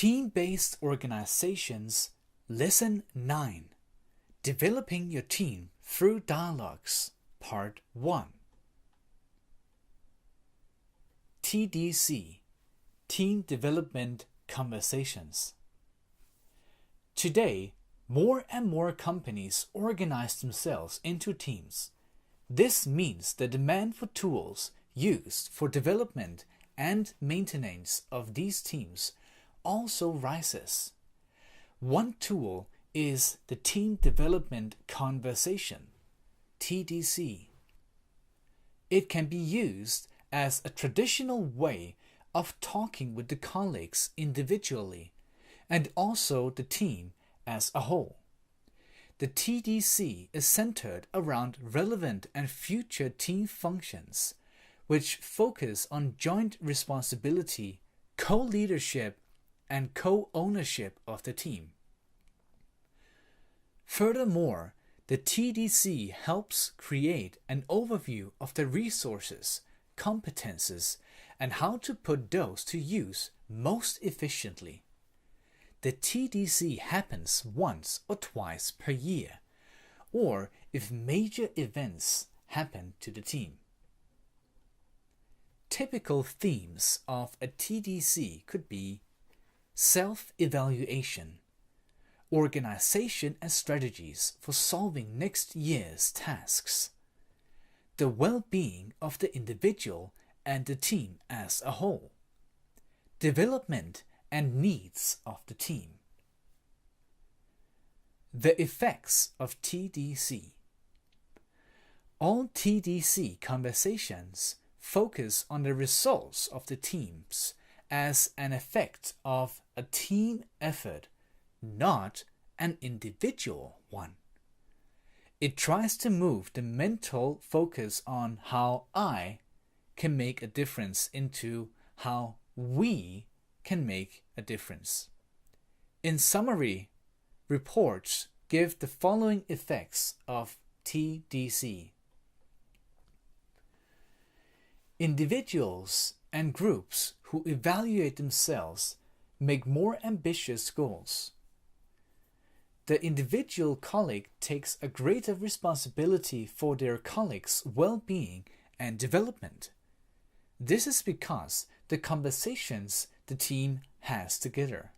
Team-based organizations, Lesson 9. Developing your team through dialogues, Part 1. TDC, Team Development Conversations. Today, more and more companies organize themselves into teams. This means the demand for tools used for development and maintenance of these teams also rises. One tool is the Team Development Conversation, TDC. It can be used as a traditional way of talking with the colleagues individually and also the team as a whole. The TDC is centered around relevant and future team functions, which focus on joint responsibility, co-leadership, and co-ownership of the team. Furthermore, the TDC helps create an overview of the resources, competences, and how to put those to use most efficiently. The TDC happens once or twice per year, or if major events happen to the team. Typical themes of a TDC could be self-evaluation, organization and strategies for solving next year's tasks, the well-being of the individual and the team as a whole, development and needs of the team. The effects of TDC. All TDC conversations focus on the results of the teams as an effect of a team effort, not an individual one. It tries to move the mental focus on how I can make a difference into how we can make a difference. In summary, reports give the following effects of TDC. Individuals and groups who evaluate themselves make more ambitious goals. The individual colleague takes a greater responsibility for their colleagues' well-being and development. This is because the conversations the team has together.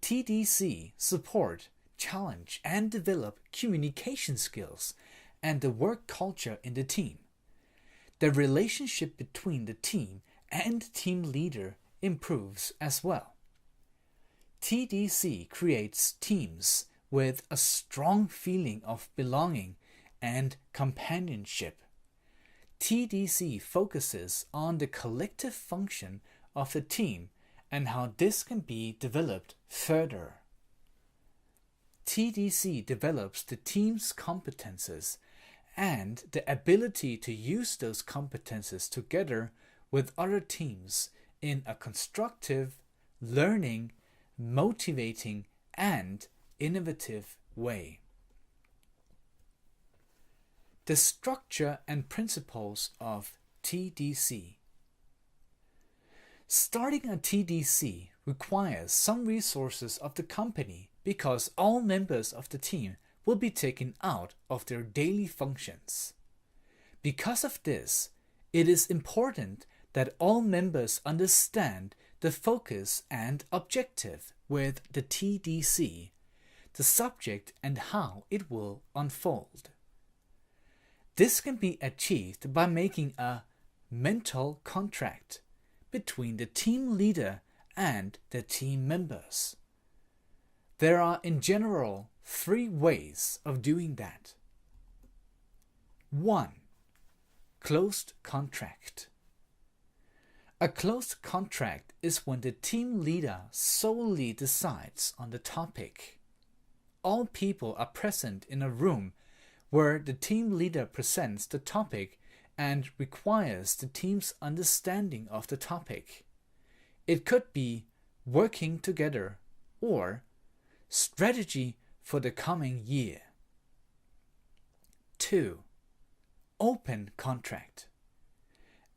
TDC support, challenge, and develop communication skills and the work culture in the team. The relationship between the team and team leader improves as well. TDC creates teams with a strong feeling of belonging and companionship. TDC focuses on the collective function of the team and how this can be developed further. TDC develops the team's competences and the ability to use those competences together with other teams in a constructive, learning, motivating, and innovative way. The structure and principles of TDC. Starting a TDC requires some resources of the company because all members of the team will be taken out of their daily functions. Because of this, it is important that all members understand the focus and objective with the TDC, the subject and how it will unfold. This can be achieved by making a mental contract between the team leader and the team members. There are in general 3 ways of doing that. 1. Closed contract. A closed contract is when the team leader solely decides on the topic. All people are present in a room where the team leader presents the topic and requires the team's understanding of the topic. It could be working together or strategy for the coming year. 2. Open contract.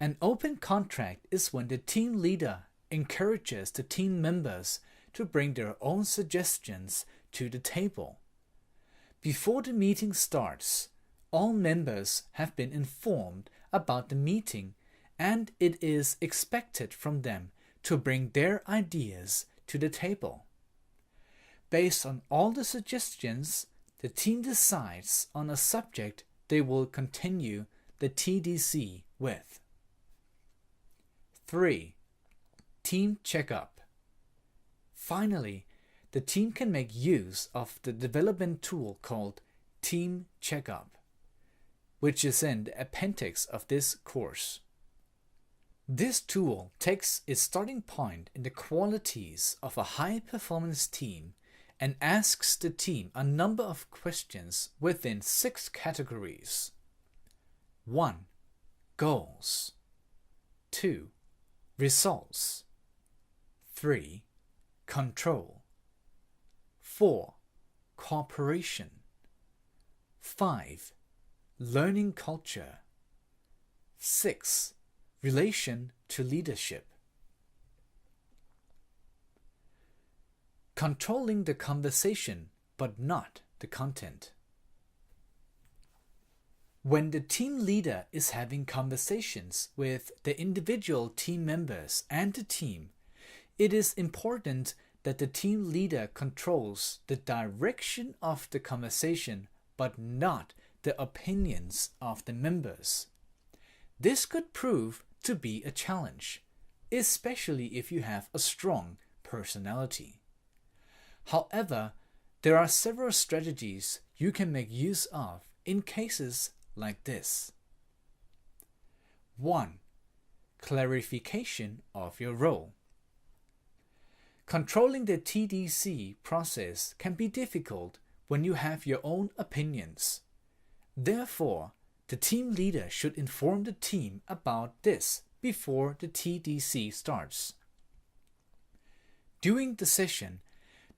An open contract is when the team leader encourages the team members to bring their own suggestions to the table. Before the meeting starts, all members have been informed about the meeting, and it is expected from them to bring their ideas to the table. Based on all the suggestions, the team decides on a subject they will continue the TDC with. 3. Team checkup. Finally, the team can make use of the development tool called Team Checkup, which is in the appendix of this course. This tool takes its starting point in the qualities of a high-performance team and asks the team a number of questions within 6 categories. 1. Goals. 2. Results. 3. Control. 4. Cooperation. 5. Learning culture. 6. Relation to leadership. Controlling the conversation, but not the content. When the team leader is having conversations with the individual team members and the team, it is important that the team leader controls the direction of the conversation, but not the opinions of the members. This could prove to be a challenge, especially if you have a strong personality. However, there are several strategies you can make use of in cases like this. 1. Clarification of your role. Controlling the TDC process can be difficult when you have your own opinions. Therefore, the team leader should inform the team about this before the TDC starts. During the session,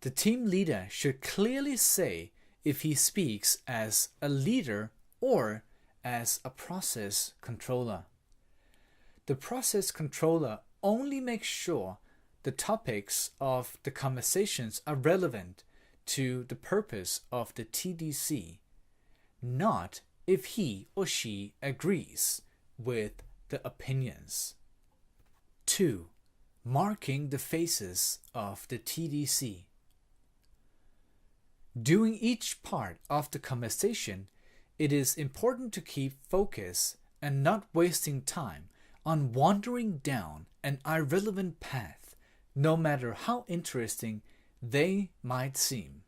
the team leader should clearly say if he speaks as a leader or as a process controller. The process controller only makes sure the topics of the conversations are relevant to the purpose of the TDC, not if he or she agrees with the opinions. 2. Marking the phases of the TDC. During each part of the conversation, it is important to keep focus and not wasting time on wandering down an irrelevant path, no matter how interesting they might seem.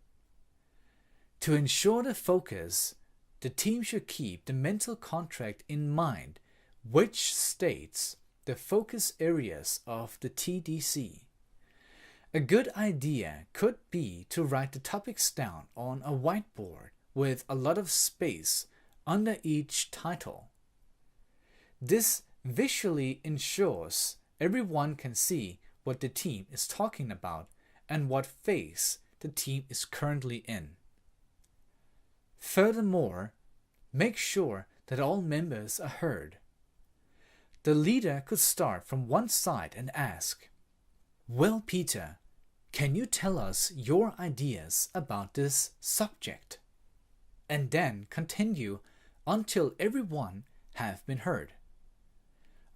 To ensure the focus, the team should keep the mental contract in mind, which states the focus areas of the TDC. A good idea could be to write the topics down on a whiteboard with a lot of space under each title. This visually ensures everyone can see what the team is talking about and what phase the team is currently in. Furthermore, make sure that all members are heard. The leader could start from one side and ask, "Well, Peter, can you tell us your ideas about this subject?" And then continue until everyone have been heard.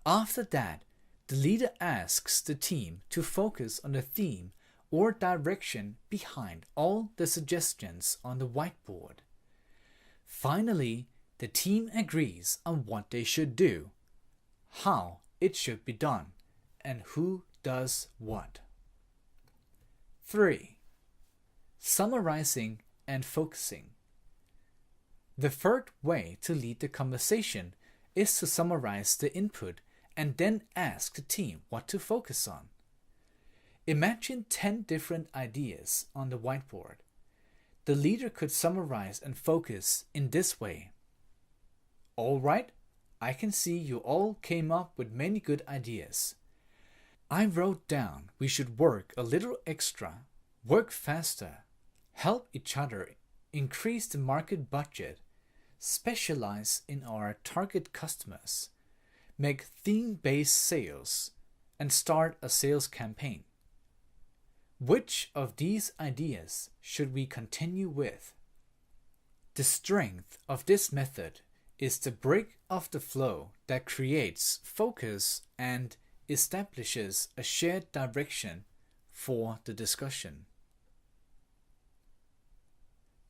After that, the leader asks the team to focus on the theme or direction behind all the suggestions on the whiteboard. Finally, the team agrees on what they should do, how it should be done, and who does what. 3. Summarizing and focusing. The third way to lead the conversation is to summarize the input and then ask the team what to focus on. Imagine 10 different ideas on the whiteboard. The leader could summarize and focus in this way. "All right, I can see you all came up with many good ideas. I wrote down we should work a little extra, work faster, help each other, increase the market budget, specialize in our target customers, make theme-based sales, and start a sales campaign. Which of these ideas should we continue with? The strength of this method is the break of the flow that creates focus and establishes a shared direction for the discussion.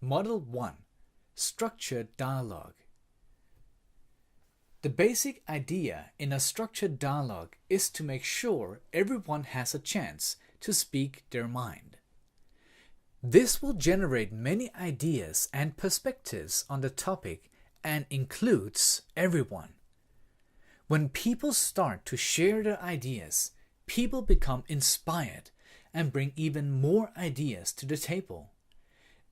Model 1. Structured dialogue. The basic idea in a structured dialogue is to make sure everyone has a chance to speak their mind. This will generate many ideas and perspectives on the topic and includes everyone. When people start to share their ideas, people become inspired and bring even more ideas to the table.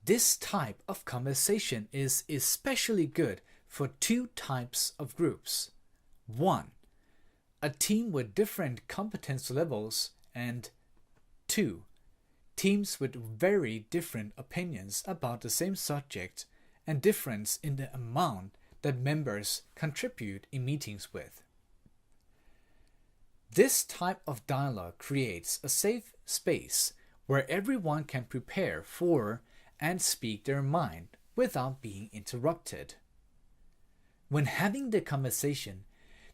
This type of conversation is especially good for two types of groups. 1. A team with different competence levels, and 2. Teams with very different opinions about the same subject and difference in the amount that members contribute in meetings with. This type of dialogue creates a safe space where everyone can prepare for and speak their mind without being interrupted. When having the conversation,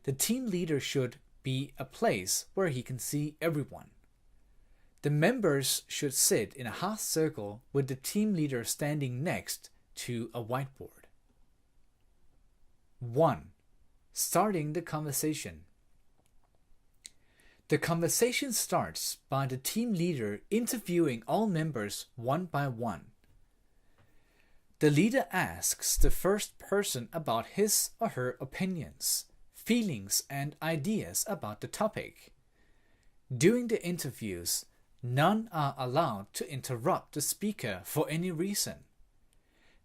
the team leader should be a place where he can see everyone. The members should sit in a half circle with the team leader standing next to a whiteboard. 1. Starting the conversation. The conversation starts by the team leader interviewing all members one by one. The leader asks the first person about his or her opinions, feelings, and ideas about the topic. During the interviews, none are allowed to interrupt the speaker for any reason.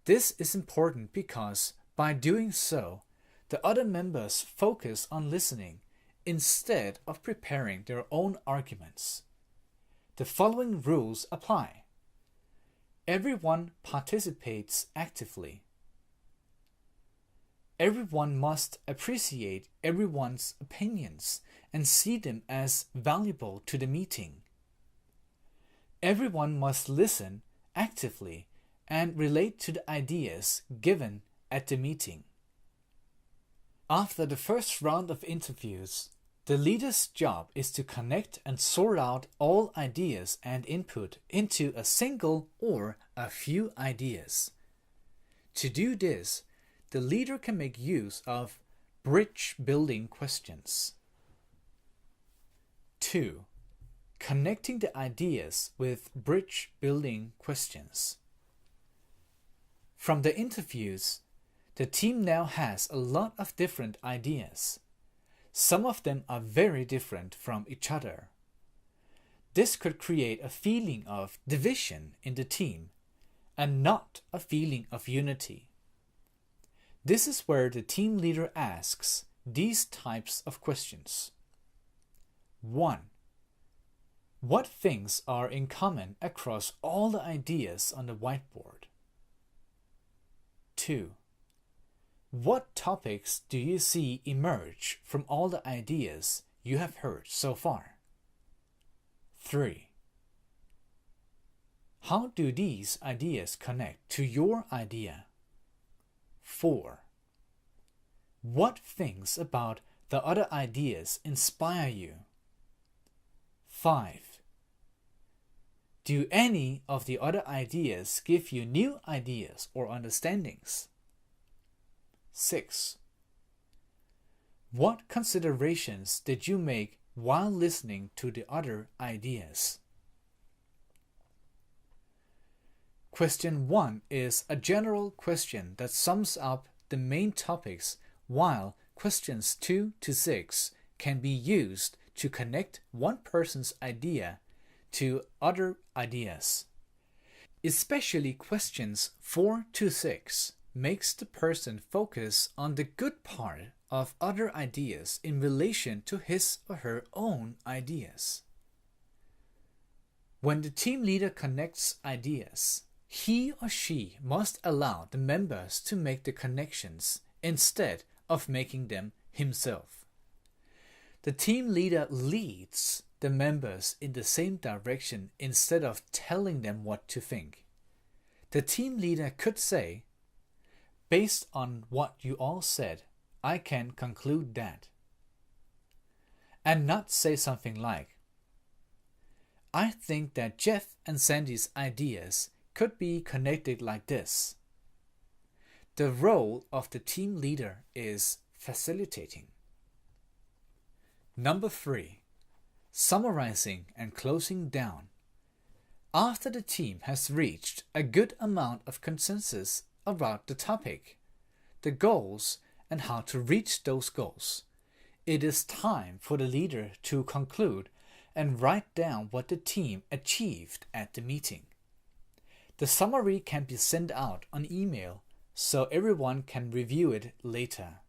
This is important because by doing so, the other members focus on listening instead of preparing their own arguments. The following rules apply. Everyone participates actively. Everyone must appreciate everyone's opinions and see them as valuable to the meeting. Everyone must listen actively and relate to the ideas given at the meeting. After the first round of interviews, the leader's job is to connect and sort out all ideas and input into a single or a few ideas. To do this, the leader can make use of bridge building questions. 2. Connecting the ideas with bridge building questions. From the interviews, the team now has a lot of different ideas. Some of them are very different from each other. This could create a feeling of division in the team and not a feeling of unity. This is where the team leader asks these types of questions. 1. What things are in common across all the ideas on the whiteboard? 2. What topics do you see emerge from all the ideas you have heard so far? 3. How do these ideas connect to your idea? 4. What things about the other ideas inspire you? 5. Do any of the other ideas give you new ideas or understandings? 6. What considerations did you make while listening to the other ideas? Question 1 is a general question that sums up the main topics, while questions 2 to 6 can be used to connect one person's idea to other ideas. Especially questions 4 to 6 makes the person focus on the good part of other ideas in relation to his or her own ideas. When the team leader connects ideas, he or she must allow the members to make the connections instead of making them himself. The team leader leads the members in the same direction instead of telling them what to think. The team leader could say, "Based on what you all said, I can conclude that." And not say something like, "I think that Jeff and Sandy's ideas could be connected like this." The role of the team leader is facilitating. Number 3. Summarizing and closing down. After the team has reached a good amount of consensus about the topic, the goals, and how to reach those goals, it is time for the leader to conclude and write down what the team achieved at the meeting. The summary can be sent out on email so everyone can review it later.